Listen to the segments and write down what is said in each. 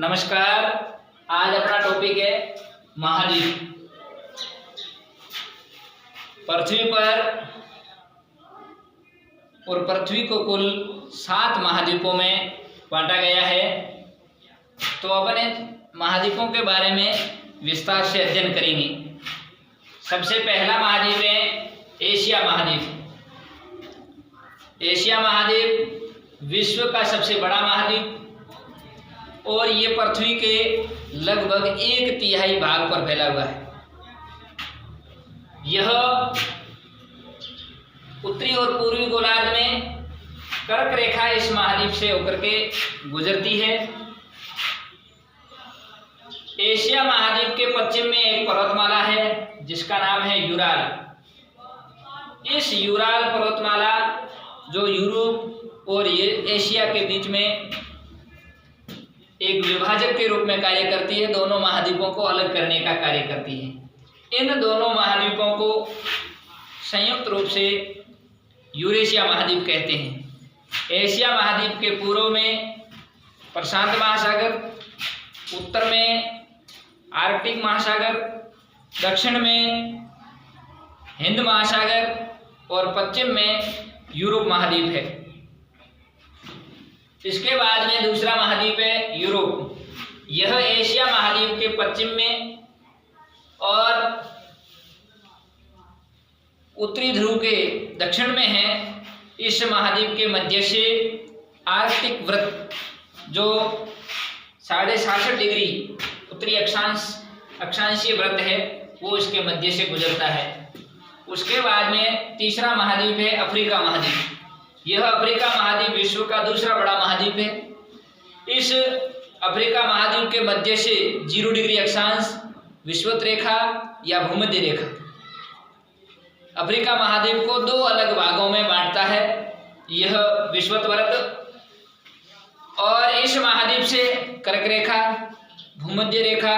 नमस्कार। आज अपना टॉपिक है महाद्वीप। पृथ्वी पर और पृथ्वी को कुल 7 महाद्वीपों में बांटा गया है। तो अपने महाद्वीपों के बारे में विस्तार से अध्ययन करेंगे। सबसे पहला महाद्वीप है एशिया महाद्वीप। एशिया महाद्वीप विश्व का सबसे बड़ा महाद्वीप और ये पृथ्वी के लगभग 1/3 भाग पर फैला हुआ है। यह उत्तरी और पूर्वी गोलार्ध में कर्क रेखा इस महाद्वीप से होकर के गुजरती है। एशिया महाद्वीप के पश्चिम में एक पर्वतमाला है जिसका नाम है यूराल। इस यूराल पर्वतमाला जो यूरोप और एशिया के बीच में एक विभाजक के रूप में कार्य करती है, दोनों महाद्वीपों को अलग करने का कार्य करती है। इन दोनों महाद्वीपों को संयुक्त रूप से यूरेशिया महाद्वीप कहते हैं। एशिया महाद्वीप के पूर्व में प्रशांत महासागर, उत्तर में आर्कटिक महासागर, दक्षिण में हिंद महासागर और पश्चिम में यूरोप महाद्वीप है। इसके बाद में दूसरा महाद्वीप है यूरोप। यह एशिया महाद्वीप के पश्चिम में और उत्तरी ध्रुव के दक्षिण में है। इस महाद्वीप के मध्य से आर्कटिक वृत्त जो 66.5 डिग्री उत्तरी अक्षांशीय वृत्त है वो इसके मध्य से गुजरता है। उसके बाद में तीसरा महाद्वीप है अफ्रीका महाद्वीप। यह अफ्रीका महाद्वीप विश्व का दूसरा बड़ा महाद्वीप है। इस अफ्रीका महाद्वीप के मध्य से 0 डिग्री अक्षांश विषुवत रेखा या भूमध्य रेखा अफ्रीका महाद्वीप को 2 अलग भागों में बांटता है। यह विषुवत वृत्त और इस महाद्वीप से कर्क रेखा, भूमध्य रेखा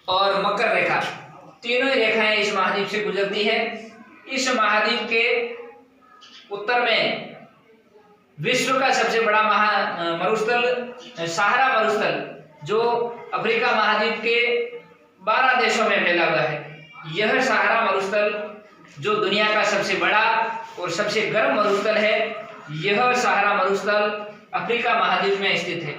और मकर रेखा तीनों ही रेखाएं इस महाद्वीप से गुजरती है। इस महाद्वीप के उत्तर में विश्व का सबसे बड़ा मरुस्थल सहारा मरुस्थल जो अफ्रीका महाद्वीप के 12 देशों में फैला हुआ है। यह सहारा मरुस्थल जो दुनिया का सबसे बड़ा और सबसे गर्म मरुस्थल है, यह सहारा मरुस्थल अफ्रीका महाद्वीप में स्थित है।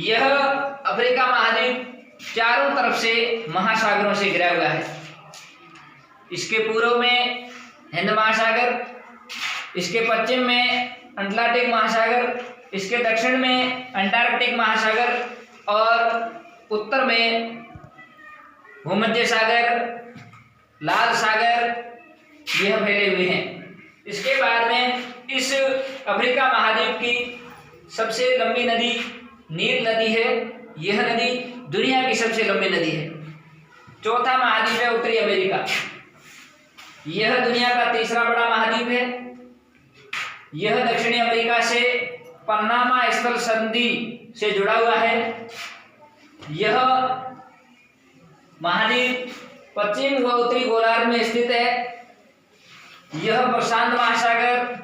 यह अफ्रीका महाद्वीप चारों तरफ से महासागरों से घिरा हुआ है। इसके पूर्व में हिंद महासागर, इसके पश्चिम में अटलांटिक महासागर, इसके दक्षिण में अंटार्कटिक महासागर और उत्तर में भूमध्य सागर, लाल सागर यह फैले हुए हैं। इसके बाद में इस अफ्रीका महाद्वीप की सबसे लंबी नदी नील नदी है। यह नदी दुनिया की सबसे लंबी नदी है। चौथा महाद्वीप है उत्तरी अमेरिका। यह दुनिया का तीसरा बड़ा महाद्वीप है। यह दक्षिणी अमेरिका से पनामा स्थल संधि से जुड़ा हुआ है। यह महाद्वीप पश्चिम व उत्तरी गोलार्ध में स्थित है। यह प्रशांत महासागर,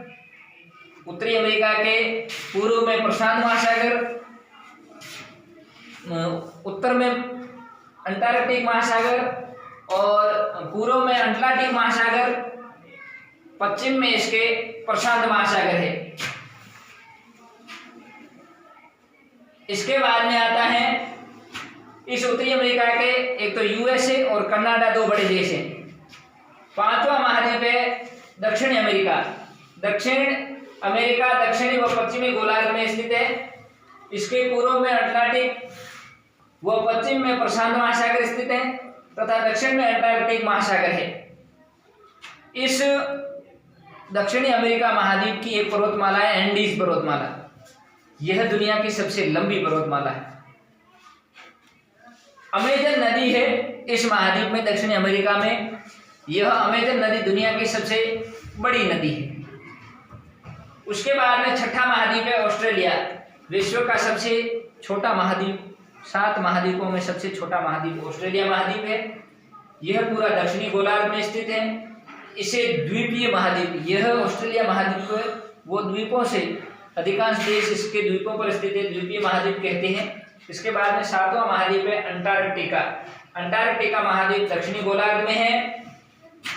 उत्तरी अमेरिका के पूर्व में प्रशांत महासागर, उत्तर में अंटार्कटिक महासागर और पूर्व में अटलांटिक महासागर, पश्चिम में इसके प्रशांत महासागर है। इसके बाद में आता है इस उत्तरी अमेरिका के एक तो यूएसए और कनाडा 2 बड़े देश हैं। 5वां महाद्वीप है दक्षिणी अमेरिका। दक्षिण अमेरिका दक्षिणी व पश्चिमी गोलार्ध में स्थित है। इसके पूर्व में अटलांटिक व पश्चिम में प्रशांत महासागर स्थित है तथा दक्षिण में अंटार्कटिक महासागर है। इस दक्षिणी अमेरिका महाद्वीप की एक पर्वतमाला है एंडीज पर्वतमाला। यह दुनिया की सबसे लंबी पर्वतमाला है। अमेजन नदी है इस महाद्वीप में दक्षिणी अमेरिका में। यह अमेजन नदी दुनिया की सबसे बड़ी नदी है। उसके बाद में छठा महाद्वीप है ऑस्ट्रेलिया। विश्व का सबसे छोटा महाद्वीप, 7 महाद्वीपों में सबसे छोटा महाद्वीप ऑस्ट्रेलिया महाद्वीप है। यह पूरा दक्षिणी गोलार्ध में स्थित है। इसे द्वीपीय महाद्वीप, यह ऑस्ट्रेलिया महाद्वीप वो द्वीपों से अधिकांश देश इसके द्वीपों पर स्थित है, द्वीपीय महाद्वीप कहते हैं। इसके बाद में 7वां महाद्वीप है अंटार्कटिका। अंटार्कटिका महाद्वीप दक्षिणी गोलार्ध में है,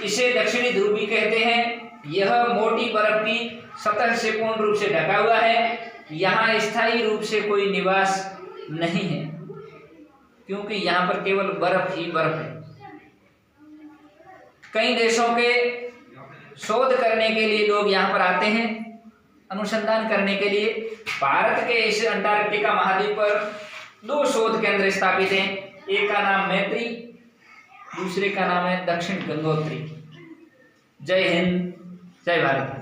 इसे दक्षिणी ध्रुवी कहते हैं। यह मोटी बर्फ की सतह से पूर्ण रूप से ढका हुआ है। यहाँ स्थायी रूप से कोई निवास नहीं है, क्योंकि यहाँ पर केवल बर्फ ही बर्फ है। कई देशों के शोध करने के लिए लोग यहाँ पर आते हैं, अनुसंधान करने के लिए। भारत के इस अंटार्कटिका महाद्वीप पर 2 शोध केंद्र स्थापित हैं। एक का नाम मैत्री, दूसरे का नाम है दक्षिण गंगोत्री। जय हिंद, जय भारत।